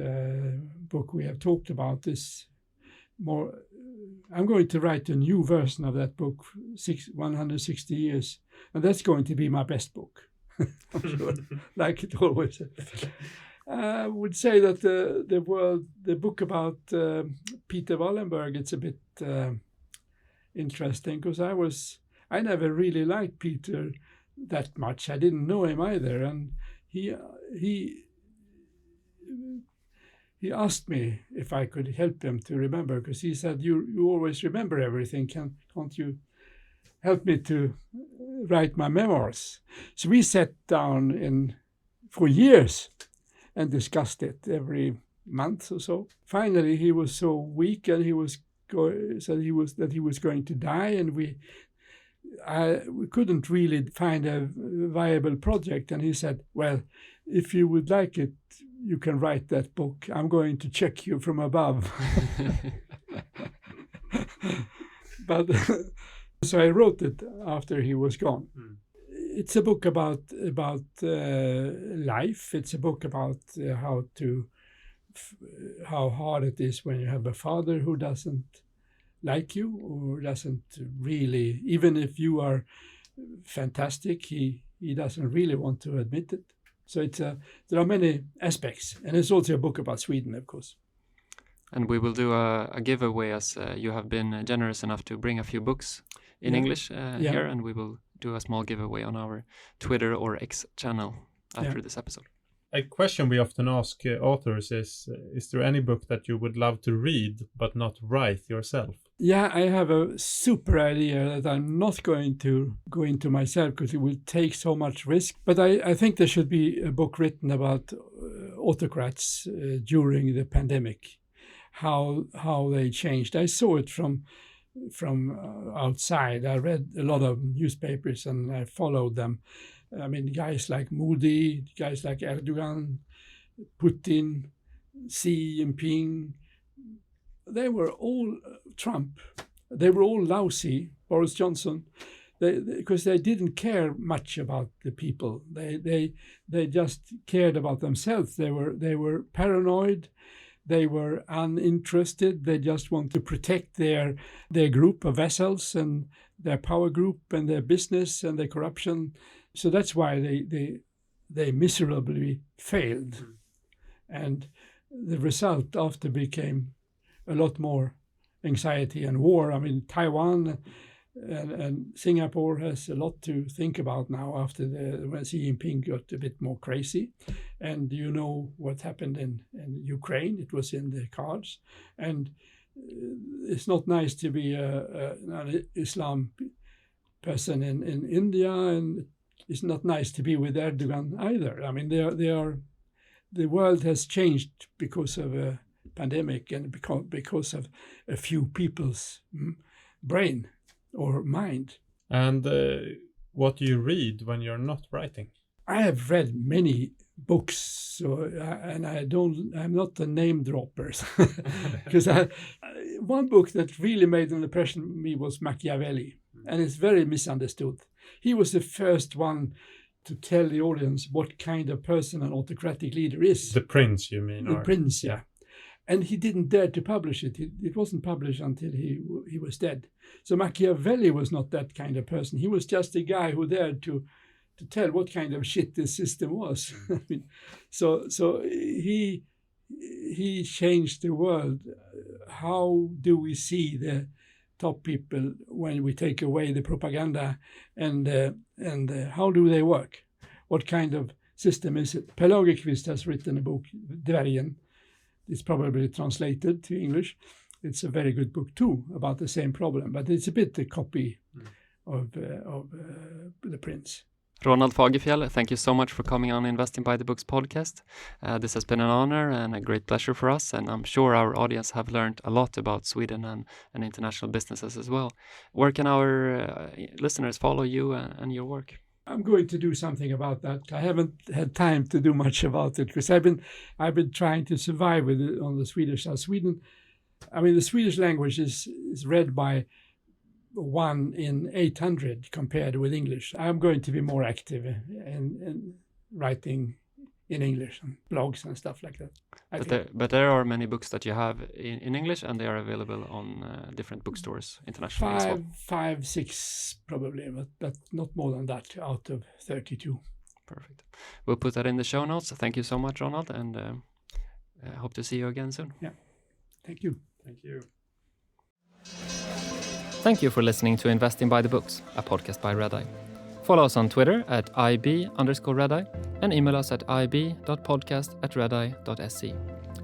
book we have talked about is more. I'm going to write a new version of that book, 160 years, and that's going to be my best book. I'm sure, like it always is. I would say that the book about Peter Wallenberg, it's a bit interesting because I never really liked Peter that much. I didn't know him either, and he asked me if I could help him to remember, because he said, you always remember everything. Can't you help me to write my memoirs? So we sat down for years and discussed it every month or so. Finally, he was so weak, and he said he was going to die, and we couldn't really find a viable project. And he said, well, if you would like it, you can write that book. I'm going to check you from above. But so I wrote it after he was gone. It's a book about life. It's a book about how hard it is when you have a father who doesn't like you, or doesn't really, even if you are fantastic, he doesn't really want to admit it. So there are many aspects, and it's also a book about Sweden, of course. And we will do a giveaway, as you have been generous enough to bring a few books in English here, and we will do a small giveaway on our Twitter or X channel after this episode. A question we often ask authors is there any book that you would love to read but not write yourself? Yeah, I have a super idea that I'm not going to go into myself because it will take so much risk. But I think there should be a book written about autocrats during the pandemic, how they changed. I saw it from outside. I read a lot of newspapers and I followed them. I mean, guys like Modi, guys like Erdogan, Putin, Xi Jinping, they were all Trump. They were all lousy, Boris Johnson, because they didn't care much about the people. They just cared about themselves. They were paranoid. They were uninterested. They just want to protect their group of vassals and their power group and their business and their corruption. So that's why they miserably failed. And the result after became a lot more anxiety and war. I mean, Taiwan and Singapore has a lot to think about now after when Xi Jinping got a bit more crazy. And you know what happened in Ukraine. It was in the cards. And it's not nice to be an Islam person in India, and it's not nice to be with Erdogan either. I mean, the world has changed because of a pandemic and because of a few people's brain or mind. And what do you read when you're not writing? I have read many books, and I'm not a name dropper, because one book that really made an impression on me was Machiavelli, and it's very misunderstood. He was the first one to tell the audience what kind of person an autocratic leader is. The prince, you mean? The prince, yeah. And he didn't dare to publish it. It wasn't published until he was dead. So Machiavelli was not that kind of person. He was just a guy who dared to tell what kind of shit this system was. I mean, so he changed the world. How do we see the top people when we take away the propaganda, and how do they work? What kind of system is it? Per Lagerkvist has written a book, Dvärgen. It's probably translated to English. It's a very good book too about the same problem, but it's a bit a copy of The Prince. Ronald Fagerfjäll, thank you so much for coming on Investing by the Books podcast. This has been an honor and a great pleasure for us, and I'm sure our audience have learned a lot about Sweden and international businesses as well. Where can our listeners follow you and your work? I'm going to do something about that. I haven't had time to do much about it because I've been trying to survive with it on the Swedish side. Sweden, I mean, the Swedish language is read by 1 in 800 compared with English. I'm going to be more active in writing in English and blogs and stuff like that. But there are many books that you have in English, and they are available on different bookstores internationally as well. 5, 6 probably, but not more than that out of 32. Perfect. We'll put that in the show notes. Thank you so much, Ronald, and hope to see you again soon. Yeah. Thank you. Thank you. Thank you for listening to Investing by the Books, a podcast by Redeye. Follow us on Twitter at ib_redeye and email us at ib.podcast@redeye.se.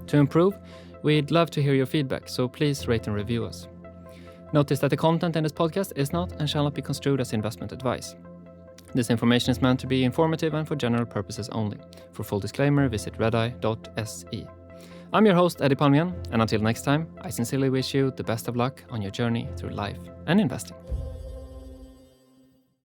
To improve, we'd love to hear your feedback, so please rate and review us. Notice that the content in this podcast is not and shall not be construed as investment advice. This information is meant to be informative and for general purposes only. For full disclaimer, visit redeye.se. I'm your host, Eddie Palmgren, and until next time, I sincerely wish you the best of luck on your journey through life and investing.